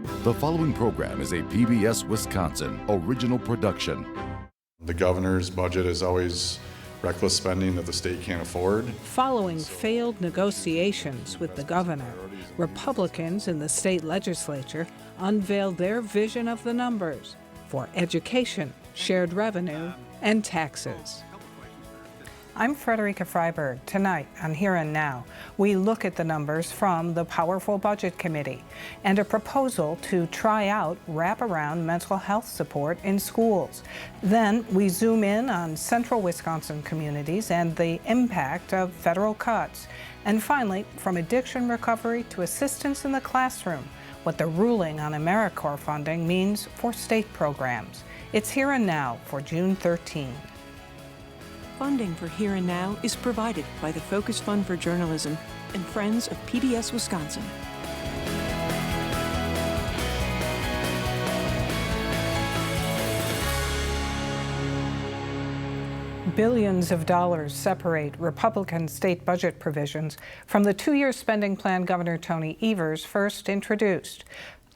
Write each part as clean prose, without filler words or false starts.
The following program is a PBS Wisconsin original production. The governor's budget is always reckless spending that the state can't afford. Following failed negotiations with the governor, Republicans in the state legislature unveiled their vision of the numbers for education, shared revenue, and taxes. I'm Frederica Freiberg. Tonight on Here and Now, we look at the numbers from the powerful Budget Committee and a proposal to try out wraparound mental health support in schools. Then we zoom in on central Wisconsin communities and the impact of federal cuts. And finally, from addiction recovery to assistance in the classroom, what the ruling on AmeriCorps funding means for state programs. It's Here and Now for June 13. Funding for Here and Now is provided by the Focus Fund for Journalism and Friends of PBS Wisconsin. Billions of dollars separate Republican state budget provisions from the two-year spending plan Governor Tony Evers first introduced.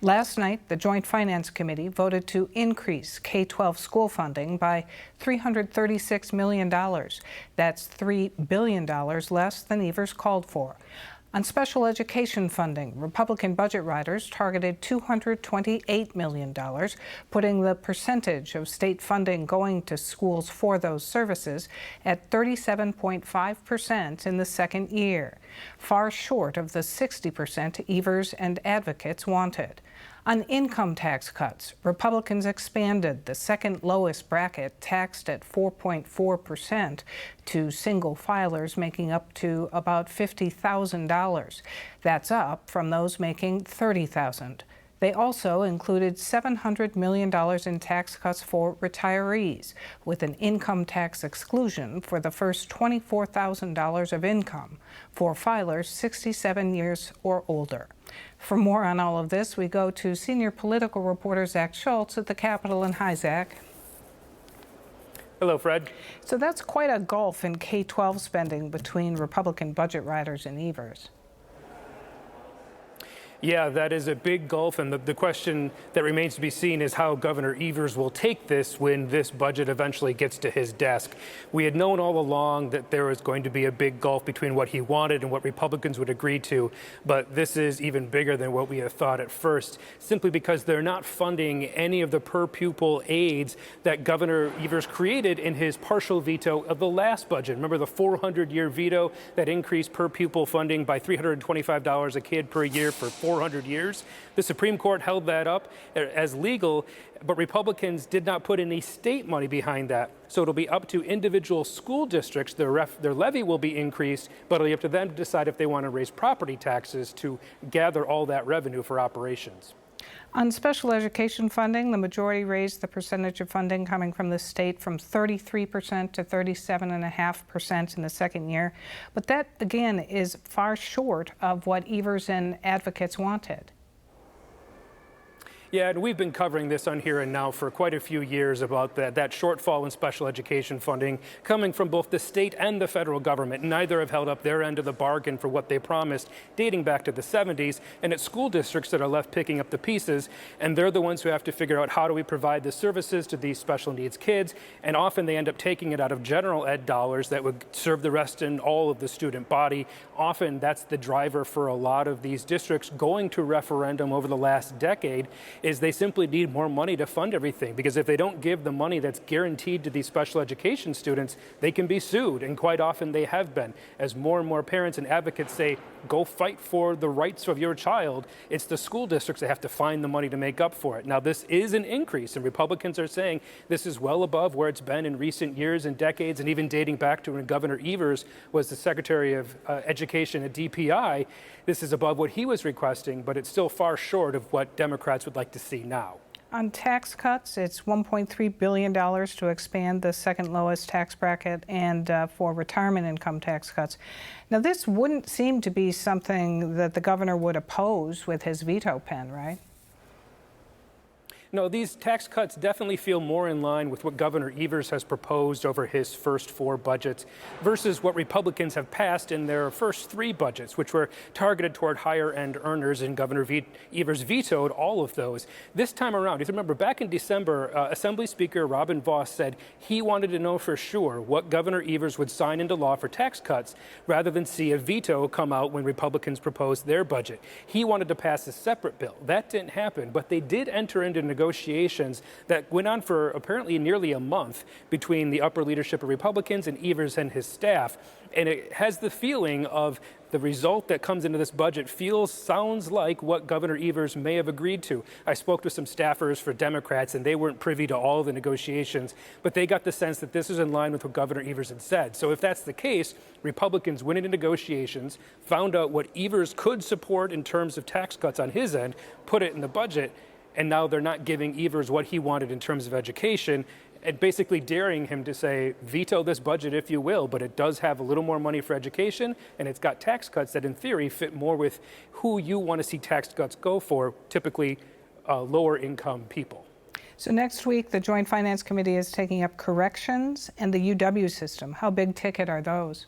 Last night, the Joint Finance Committee voted to increase K-12 school funding by $336 million. That's $3 billion less than Evers called for. On special education funding, Republican budget riders targeted $228 million, putting the percentage of state funding going to schools for those services at 37.5% in the second year, far short of the 60% Evers and advocates wanted. On income tax cuts, Republicans expanded the second lowest bracket taxed at 4.4% to single filers making up to about $50,000. That's up from those making $30,000. They also included $700 million in tax cuts for retirees, with an income tax exclusion for the first $24,000 of income for filers 67 years or older. For more on all of this, we go to senior political reporter Zach Schultz at the Capitol. And hi, Zach. Hello, Fred. So that's quite a gulf in K-12 spending between Republican budget riders and Evers. Yeah, that is a big gulf, and the question that remains to be seen is how Governor Evers will take this when this budget eventually gets to his desk. We had known all along that there was going to be a big gulf between what he wanted and what Republicans would agree to, but this is even bigger than what we had thought at first, simply because they're not funding any of the per-pupil aids that Governor Evers created in his partial veto of the last budget. Remember the 400-year veto that increased per-pupil funding by $325 a kid per year for 400 years. The Supreme Court held that up as legal, but Republicans did not put any state money behind that. So it'll be up to individual school districts. Their levy will be increased, but it'll be up to them to decide if they want to raise property taxes to gather all that revenue for operations. On special education funding, the majority raised the percentage of funding coming from the state from 33% to 37.5% in the second year. But that, again, is far short of what Evers and advocates wanted. Yeah, and we've been covering this on Here and Now for quite a few years about that shortfall in special education funding coming from both the state and the federal government. Neither have held up their end of the bargain for what they promised dating back to the 70s, and it's school districts that are left picking up the pieces, and they're the ones who have to figure out how do we provide the services to these special needs kids, and often they end up taking it out of general ed dollars that would serve the rest in all of the student body. Often that's the driver for a lot of these districts going to referendum over the last decade, is they simply need more money to fund everything, because if they don't give the money that's guaranteed to these special education students, they can be sued, and quite often they have been. As more and more parents and advocates say, go fight for the rights of your child, it's the school districts that have to find the money to make up for it. Now, this is an increase, and Republicans are saying this is well above where it's been in recent years and decades, and even dating back to when Governor Evers was the Secretary of Education at DPI. This is above what he was requesting, but it's still far short of what Democrats would like to see now. On tax cuts, it's $1.3 billion to expand the second lowest tax bracket and for retirement income tax cuts. Now, this wouldn't seem to be something that the governor would oppose with his veto pen, right? No, these tax cuts definitely feel more in line with what Governor Evers has proposed over his first 4 budgets versus what Republicans have passed in their first 3 budgets, which were targeted toward higher-end earners, and Governor Evers vetoed all of those. This time around, you remember back in December, Assembly Speaker Robin Vos said he wanted to know for sure what Governor Evers would sign into law for tax cuts rather than see a veto come out when Republicans proposed their budget. He wanted to pass a separate bill. That didn't happen, but they did enter into negotiations that went on for apparently nearly a month between the upper leadership of Republicans and Evers and his staff. And it has the feeling of the result that comes into this budget sounds like what Governor Evers may have agreed to. I spoke to some staffers for Democrats, and they weren't privy to all the negotiations, but they got the sense that this is in line with what Governor Evers had said. So if that's the case, Republicans went into negotiations, found out what Evers could support in terms of tax cuts on his end, put it in the budget, and now they're not giving Evers what he wanted in terms of education, and basically daring him to say, veto this budget if you will, but it does have a little more money for education, and it's got tax cuts that in theory fit more with who you want to see tax cuts go for, typically lower income people. So next week, the Joint Finance Committee is taking up corrections and the UW system. How big ticket are those?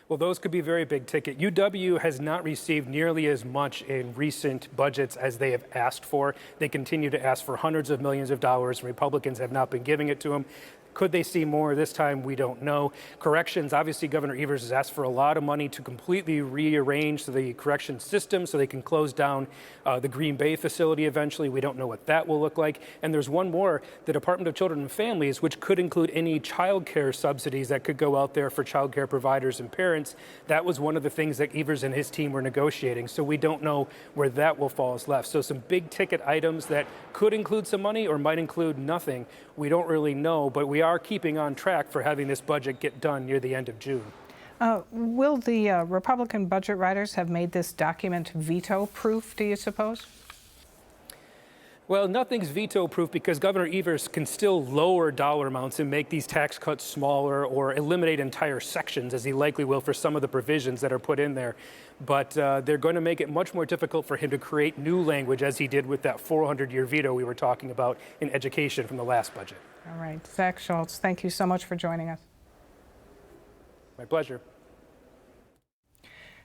Well, those could be very big ticket. UW has not received nearly as much in recent budgets as they have asked for. They continue to ask for hundreds of millions of dollars, and Republicans have not been giving it to them. Could they see more this time? We don't know. Corrections, obviously Governor Evers has asked for a lot of money to completely rearrange the correction system so they can close down the Green Bay facility eventually. We don't know what that will look like. And there's one more, the Department of Children and Families, which could include any child care subsidies that could go out there for child care providers and parents. That was one of the things that Evers and his team were negotiating. So we don't know where that will fall as left. So some big ticket items that could include some money or might include nothing. We don't really know, but we are keeping on track for having this budget get done near the end of June. Will the Republican budget writers have made this document veto-proof, do you suppose? Well, nothing's veto-proof because Governor Evers can still lower dollar amounts and make these tax cuts smaller or eliminate entire sections, as he likely will for some of the provisions that are put in there. But they're going to make it much more difficult for him to create new language, as he did with that 400-year veto we were talking about in education from the last budget. All right. Zach Schultz, thank you so much for joining us. My pleasure.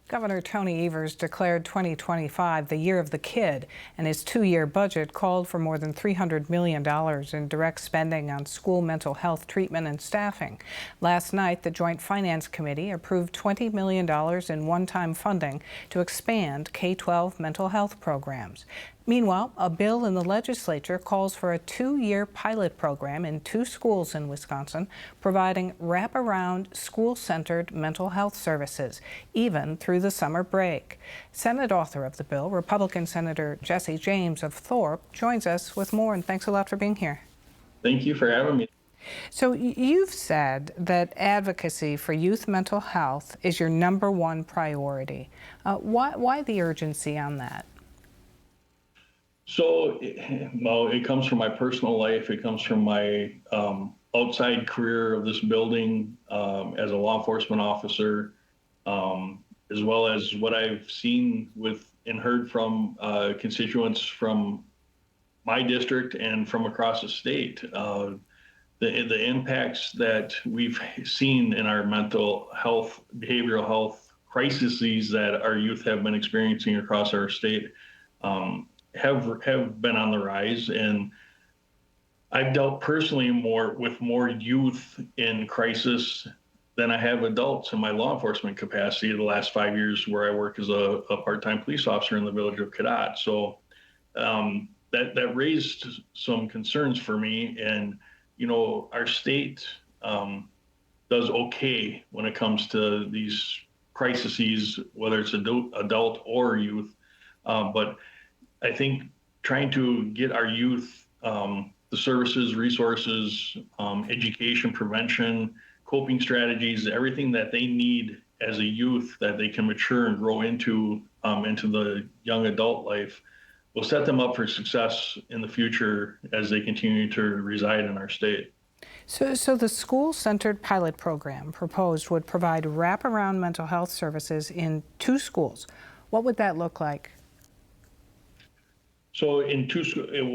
Governor Tony Evers declared 2025 the year of the kid, and his 2-year budget called for more than $300 million in direct spending on school mental health treatment and staffing. Last night, the Joint Finance Committee approved $20 million in one-time funding to expand K-12 mental health programs. Meanwhile, a bill in the legislature calls for a 2-year pilot program in 2 schools in Wisconsin, providing wraparound school-centered mental health services, even through the summer break. Senate author of the bill, Republican Senator Jesse James of Thorpe, joins us with more, and thanks a lot for being here. Thank you for having me. So you've said that advocacy for youth mental health is your #1 priority. Why the urgency on that? So, well, it comes from my personal life. It comes from my outside career of this building as a law enforcement officer, as well as what I've seen with and heard from constituents from my district and from across the state. The impacts that we've seen in our mental health, behavioral health crises that our youth have been experiencing across our state have been on the rise, and I've dealt personally with more youth in crisis than I have adults in my law enforcement capacity the last 5 years, where I work as a part-time police officer in the village of Cadott. So that raised some concerns for me, and our state does okay when it comes to these crises, whether it's adult or youth, but I think trying to get our youth the services, resources, education, prevention, coping strategies, everything that they need as a youth that they can mature and grow into the young adult life will set them up for success in the future as they continue to reside in our state. So the school-centered pilot program proposed would provide wraparound mental health services in 2 schools. What would that look like? So in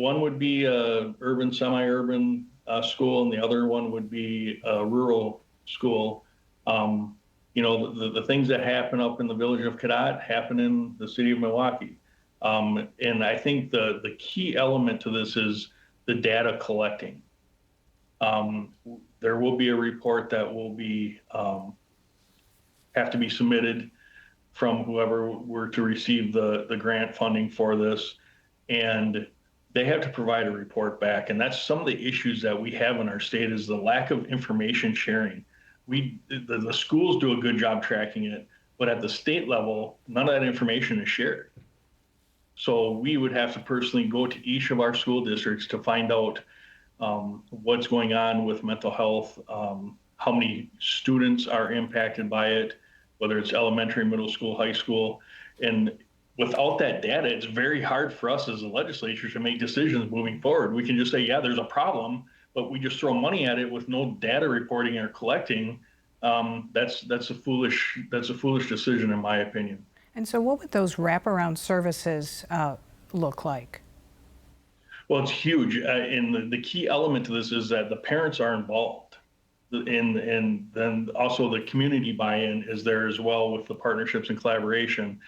one would be a urban, semi-urban school, and the other one would be a rural school. You know, the things that happen up in the village of Cadott happen in the city of Milwaukee. And I think the key element to this is the data collecting. There will be a report that will be have to be submitted from whoever were to receive the grant funding for this, and they have to provide a report back. And that's some of the issues that we have in our state is the lack of information sharing. The schools do a good job tracking it, but at the state level, none of that information is shared. So we would have to personally go to each of our school districts to find out what's going on with mental health, how many students are impacted by it, whether it's elementary, middle school, high school. And without that data, it's very hard for us as a legislature to make decisions moving forward. We can just say, yeah, there's a problem, but we just throw money at it with no data reporting or collecting. That's a foolish decision, in my opinion. And so what would those wraparound services look like? Well, it's huge. And the key element to this is that the parents are involved. And then also the community buy-in is there as well with the partnerships and collaboration.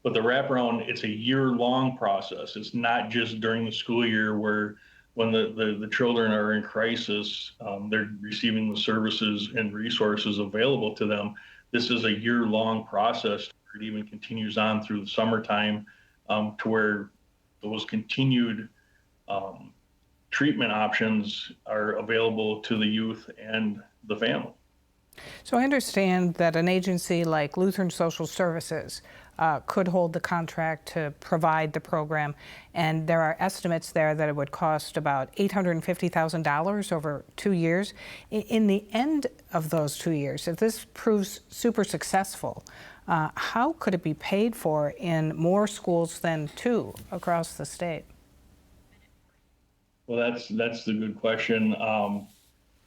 But the wraparound, it's a year-long process. It's not just during the school year where when the children are in crisis, they're receiving the services and resources available to them. This is a year-long process. It even continues on through the summertime to where those continued treatment options are available to the youth and the family. So I understand that an agency like Lutheran Social Services could hold the contract to provide the program, and there are estimates there that it would cost about $850,000 over 2 years. In the end of those 2 years, if this proves super successful, how could it be paid for in more schools than 2 across the state? Well, that's the good question.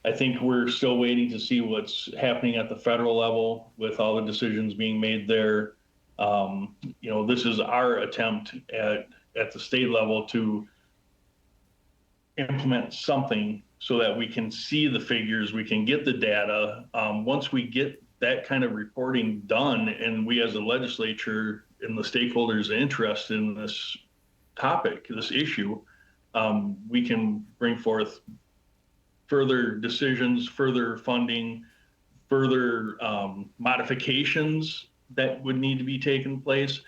I think we're still waiting to see what's happening at the federal level with all the decisions being made there. You know, this is our attempt at the state level to implement something so that we can see the figures, we can get the data. Once we get that kind of reporting done, and we as a legislature and the stakeholders interested in this topic, this issue, we can bring forth further decisions, further funding, further modifications that would need to be taken place.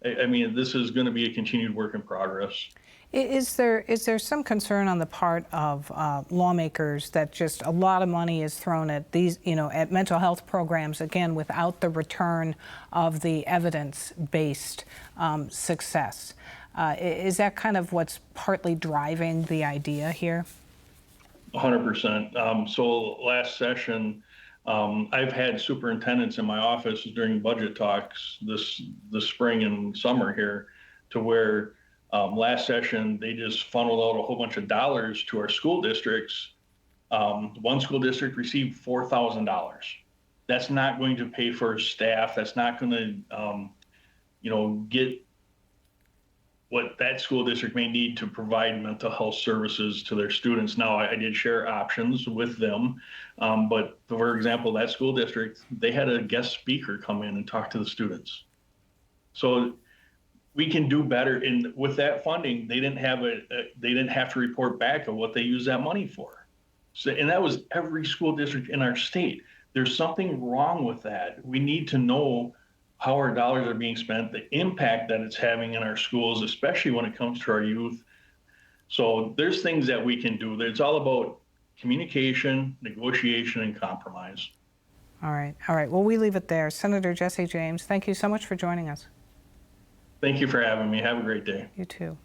I mean, this is going to be a continued work in progress. Is there some concern on the part of lawmakers that just a lot of money is thrown at these, you know, at mental health programs, again, without the return of the evidence-based success? Is that kind of what's partly driving the idea here? 100%. So last session, I've had superintendents in my office during budget talks this spring and summer here, to where last session they just funneled out a whole bunch of dollars to our school districts. One school district received $4,000. That's not going to pay for staff. That's not going to, you know, get what that school district may need to provide mental health services to their students. Now, I did share options with them, but for example, that school district, they had a guest speaker come in and talk to the students. So we can do better. And with that funding, they didn't have to report back of what they used that money for. So, and that was every school district in our state. There's something wrong with that. We need to know how our dollars are being spent, the impact that it's having in our schools, especially when it comes to our youth. So there's things that we can do. It's all about communication, negotiation, and compromise. All right. Well, we leave it there. Senator Jesse James, thank you so much for joining us. Thank you for having me. Have a great day. You too.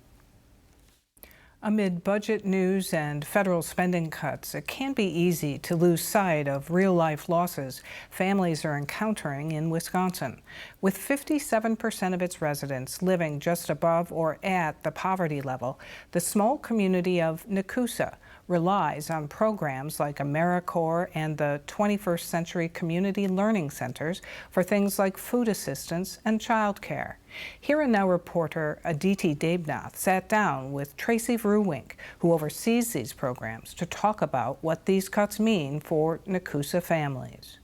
Amid budget news and federal spending cuts, it can be easy to lose sight of real-life losses families are encountering in Wisconsin. With 57% of its residents living just above or at the poverty level, the small community of Nekoosa relies on programs like AmeriCorps and the 21st Century Community Learning Centers for things like food assistance and childcare. Here and Now reporter Aditi Debnath sat down with Tracy Vrewink, who oversees these programs, to talk about what these cuts mean for Nakusa families.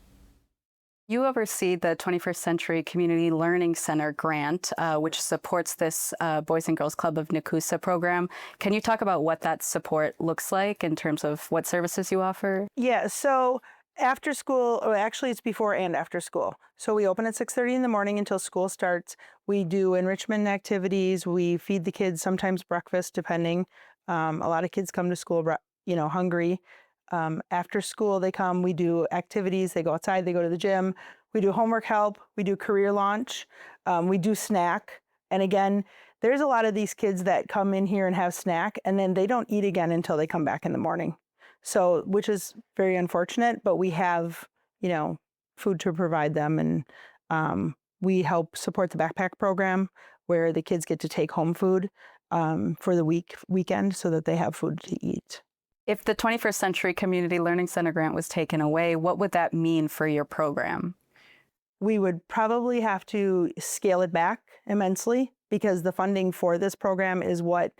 You oversee the 21st Century Community Learning Center grant, which supports this Boys and Girls Club of Nakusa program. Can you talk about what that support looks like in terms of what services you offer? Yeah, so after school, or actually it's before and after school. So we open at 6:30 in the morning until school starts. We do enrichment activities. We feed the kids, sometimes breakfast, depending. A lot of kids come to school, hungry. After school, they come, we do activities, they go outside, they go to the gym, we do homework help, we do career launch, we do snack. And again, there's a lot of these kids that come in here and have snack, and then they don't eat again until they come back in the morning. So, which is very unfortunate, but we have, food to provide them. And we help support the backpack program where the kids get to take home food for the weekend so that they have food to eat. If the 21st Century Community Learning Center grant was taken away, what would that mean for your program? We would probably have to scale it back immensely because the funding for this program is what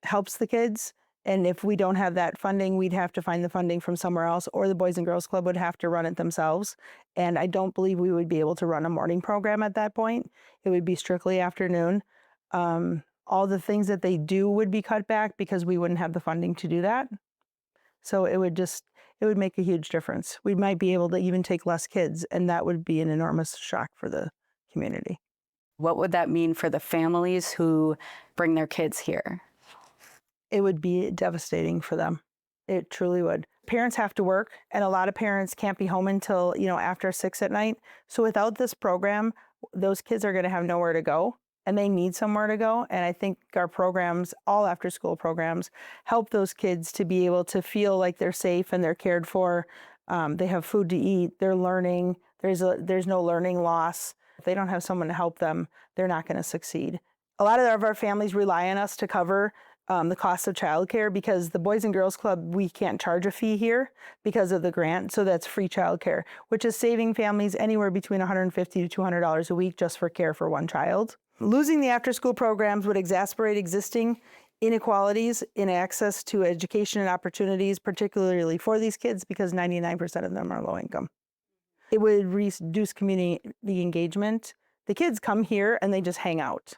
helps the kids. And if we don't have that funding, we'd have to find the funding from somewhere else, or the Boys and Girls Club would have to run it themselves. And I don't believe we would be able to run a morning program at that point. It would be strictly afternoon. All the things that they do would be cut back because we wouldn't have the funding to do that. So it would make a huge difference. We might be able to even take less kids, and that would be an enormous shock for the community. What would that mean for the families who bring their kids here? It would be devastating for them. It truly would. Parents have to work, and a lot of parents can't be home until, after 6 at night. So without this program, those kids are going to have nowhere to go. And they need somewhere to go. And I think our programs, all after school programs, help those kids to be able to feel like they're safe and they're cared for. They have food to eat, they're learning, there's no learning loss. If they don't have someone to help them, they're not going to succeed. A lot of our families rely on us to cover the cost of childcare because the Boys and Girls Club, we can't charge a fee here because of the grant. So that's free childcare, which is saving families anywhere between $150 to $200 a week just for care for one child. Losing the after-school programs would exacerbate existing inequalities in access to education and opportunities, particularly for these kids, because 99% of them are low income. It would reduce community engagement. The kids come here and they just hang out.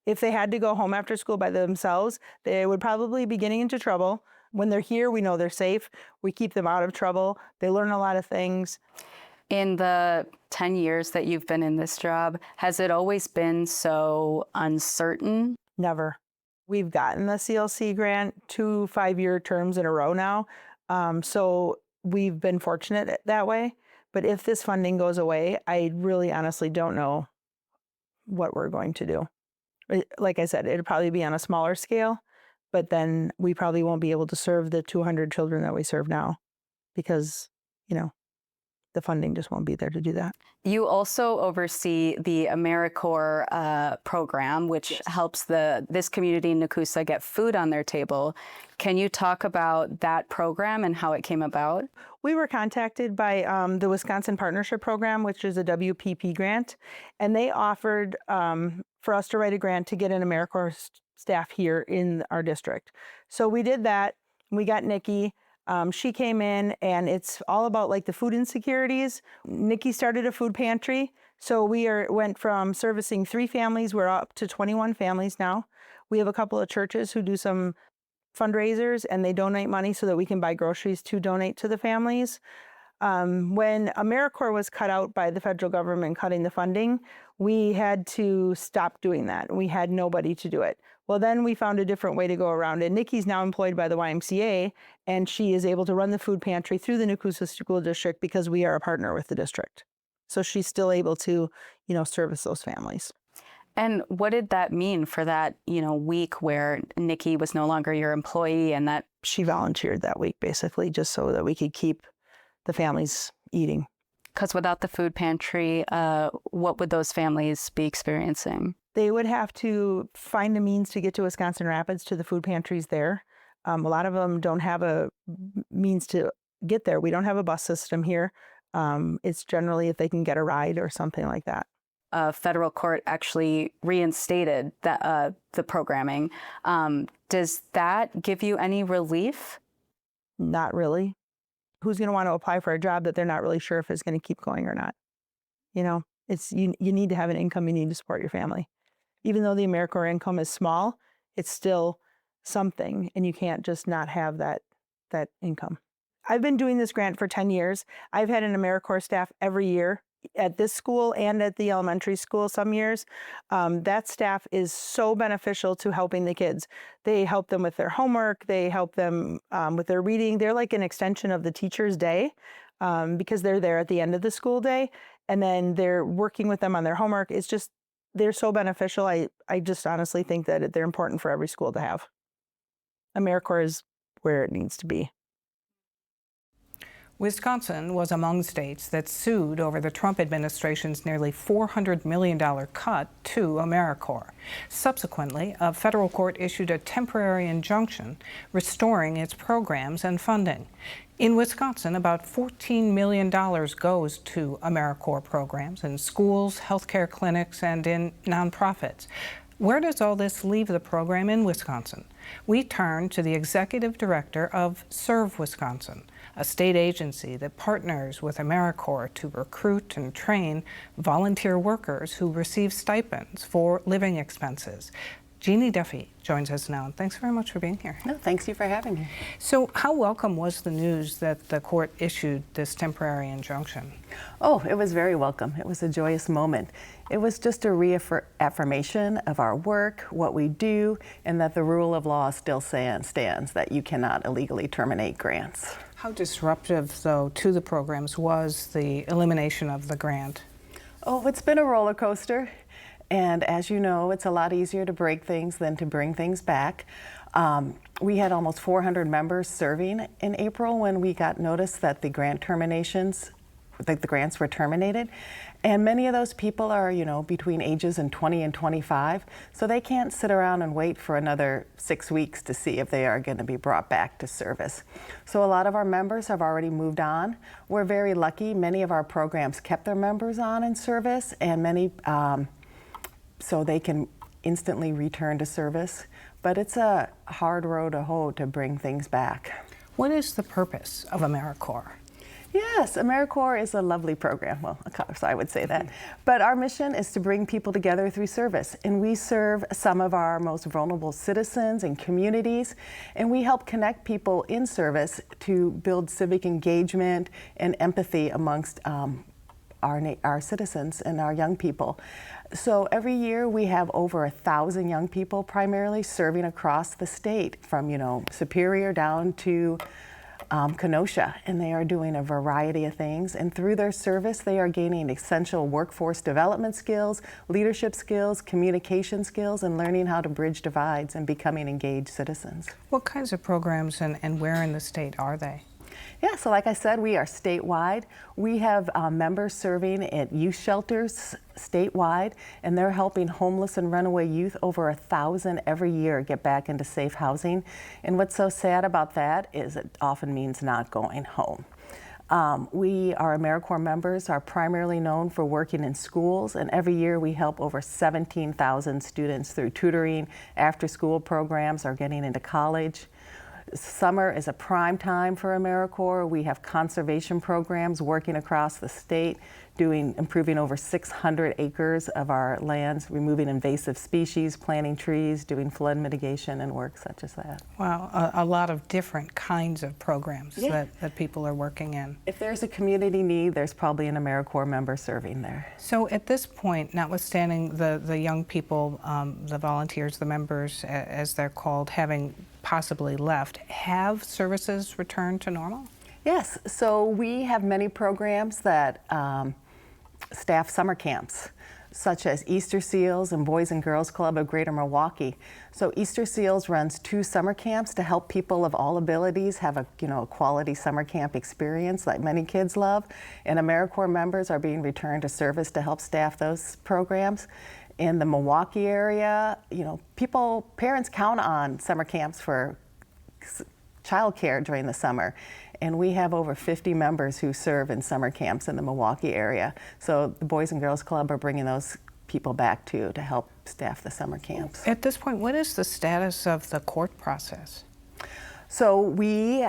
If they had to go home after school by themselves, they would probably be getting into trouble. When they're here, we know they're safe. We keep them out of trouble. They learn a lot of things. In the 10 years that you've been in this job, has it always been so uncertain? Never. We've gotten the CLC grant 2 5-year terms in a row now. So we've been fortunate that way. But if this funding goes away, I really honestly don't know what we're going to do. Like I said, it'll probably be on a smaller scale, but then we probably won't be able to serve the 200 children that we serve now because, the funding just won't be there to do that. You also oversee the AmeriCorps program, which helps this community in Nakusa get food on their table. Can you talk about that program and how it came about? We were contacted by the Wisconsin Partnership Program, which is a WPP grant, and they offered for us to write a grant to get an AmeriCorps staff here in our district. So we did that. We got Nikki. She came in, and it's all about like the food insecurities. Nikki started a food pantry. So we went from servicing 3 families. We're up to 21 families now. We have a couple of churches who do some fundraisers, and they donate money so that we can buy groceries to donate to the families. When AmeriCorps was cut out by the federal government cutting the funding, we had to stop doing that. We had nobody to do it. Well, then we found a different way to go around it. Nikki's now employed by the YMCA, and she is able to run the food pantry through the Nakusa School District because we are a partner with the district. So she's still able to, service those families. And what did that mean for that, week where Nikki was no longer your employee and that? She volunteered that week, basically, just so that we could keep the families eating. Because without the food pantry, what would those families be experiencing? They would have to find a means to get to Wisconsin Rapids to the food pantries there. A lot of them don't have a means to get there. We don't have a bus system here. It's generally if they can get a ride or something like that. Federal court actually reinstated the programming. Does that give you any relief? Not really. Who's going to want to apply for a job that they're not really sure if it's going to keep going or not? You know, it's you need to have an income. You need to support your family. Even though the AmeriCorps income is small, it's still something, and you can't just not have that income. I've been doing this grant for 10 years. I've had an AmeriCorps staff every year at this school and at the elementary school some years. That staff is so beneficial to helping the kids. They help them with their homework. They help them with their reading. They're like an extension of the teacher's day because they're there at the end of the school day, and then they're working with them on their homework. It's just, they're so beneficial. I just honestly think that they're important for every school to have. AmeriCorps is where it needs to be. Wisconsin was among states that sued over the Trump administration's nearly $400 million cut to AmeriCorps. Subsequently, a federal court issued a temporary injunction restoring its programs and funding. In Wisconsin, about $14 million goes to AmeriCorps programs in schools, healthcare clinics, and in nonprofits. Where does all this leave the program in Wisconsin? We turn to the executive director of Serve Wisconsin, a state agency that partners with AmeriCorps to recruit and train volunteer workers who receive stipends for living expenses. Jeannie Duffy joins us now, and thanks very much for being here. No, thanks you for having me. So how welcome was the news that the court issued this temporary injunction? Oh, it was very welcome. It was a joyous moment. It was just a reaffirmation of our work, what we do, and that the rule of law still stands, that you cannot illegally terminate grants. How disruptive, though, to the programs was the elimination of the grant? Oh, it's been a roller coaster. And as you know, it's a lot easier to break things than to bring things back. We had almost 400 members serving in April when we got notice that the grant terminations, that the grants were terminated. And many of those people are, you know, between ages and 20 and 25, so they can't sit around and wait for another 6 weeks to see if they are going to be brought back to service. So a lot of our members have already moved on. We're very lucky. Many of our programs kept their members on in service, and many so they can instantly return to service. But it's a hard road to hoe to bring things back. What is the purpose of AmeriCorps? Yes, AmeriCorps is a lovely program. Well, so I would say that. But our mission is to bring people together through service. And we serve some of our most vulnerable citizens and communities. And we help connect people in service to build civic engagement and empathy amongst our citizens and our young people. So every year we have over 1,000 young people primarily serving across the state, from, you know, Superior down to Kenosha, and they are doing a variety of things. And through their service, they are gaining essential workforce development skills, leadership skills, communication skills, and learning how to bridge divides and becoming engaged citizens. What kinds of programs and where in the state are they? Yeah, so like I said, we are statewide. We have members serving at youth shelters statewide, and they're helping homeless and runaway youth, over 1,000 every year, get back into safe housing. And what's so sad about that is it often means not going home. Our AmeriCorps members are primarily known for working in schools, and every year we help over 17,000 students through tutoring, after-school programs, or getting into college. Summer is a prime time for AmeriCorps. We have conservation programs working across the state, improving over 600 acres of our lands, removing invasive species, planting trees, doing flood mitigation and work such as that. Wow, a lot of different kinds of programs that people are working in. If there's a community need, there's probably an AmeriCorps member serving there. So at this point, notwithstanding the young people, the volunteers, the members, as they're called, having possibly left, have services returned to normal? Yes, so we have many programs that staff summer camps, such as Easter Seals and Boys and Girls Club of Greater Milwaukee. So Easter Seals runs 2 summer camps to help people of all abilities have a quality summer camp experience like many kids love. And AmeriCorps members are being returned to service to help staff those programs. In the Milwaukee area, parents count on summer camps for childcare during the summer. And we have over 50 members who serve in summer camps in the Milwaukee area. So the Boys and Girls Club are bringing those people back too to help staff the summer camps. At this point, what is the status of the court process? So we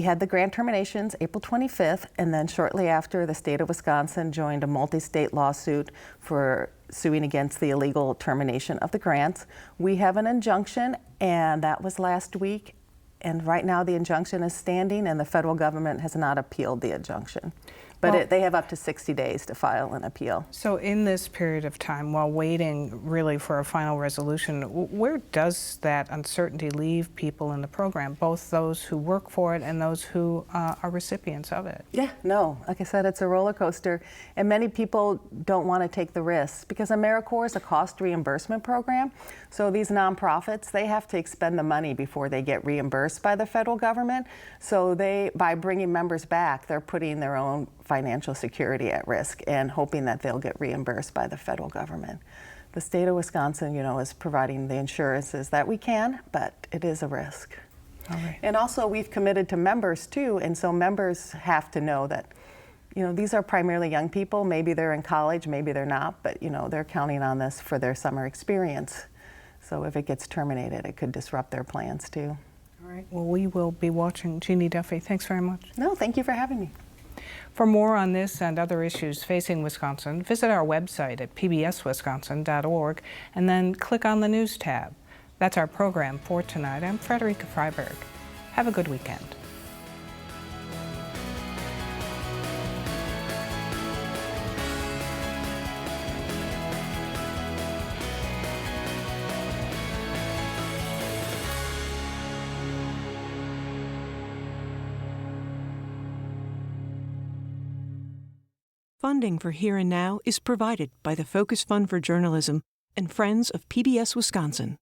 had the grant terminations April 25th, and then shortly after, the state of Wisconsin joined a multi-state lawsuit for suing against the illegal termination of the grants. We have an injunction, and that was last week. And right now the injunction is standing, and the federal government has not appealed the injunction. But they have up to 60 days to file an appeal. So in this period of time, while waiting really for a final resolution, where does that uncertainty leave people in the program, both those who work for it and those who are recipients of it? Yeah, no, like I said, it's a roller coaster, and many people don't want to take the risks because AmeriCorps is a cost reimbursement program. So these nonprofits, they have to expend the money before they get reimbursed by the federal government. So by bringing members back, they're putting their own financial security at risk and hoping that they'll get reimbursed by the federal government. The state of Wisconsin, is providing the insurances that we can, but it is a risk. All right. And also we've committed to members too, and so members have to know that, these are primarily young people. Maybe they're in college, maybe they're not, but they're counting on this for their summer experience. So if it gets terminated, it could disrupt their plans too. All right. Well, we will be watching. Jeannie Duffy, thanks very much. No, thank you for having me. For more on this and other issues facing Wisconsin, visit our website at pbswisconsin.org and then click on the News tab. That's our program for tonight. I'm Frederica Freiberg. Have a good weekend. Funding for Here and Now is provided by the Focus Fund for Journalism and Friends of PBS Wisconsin.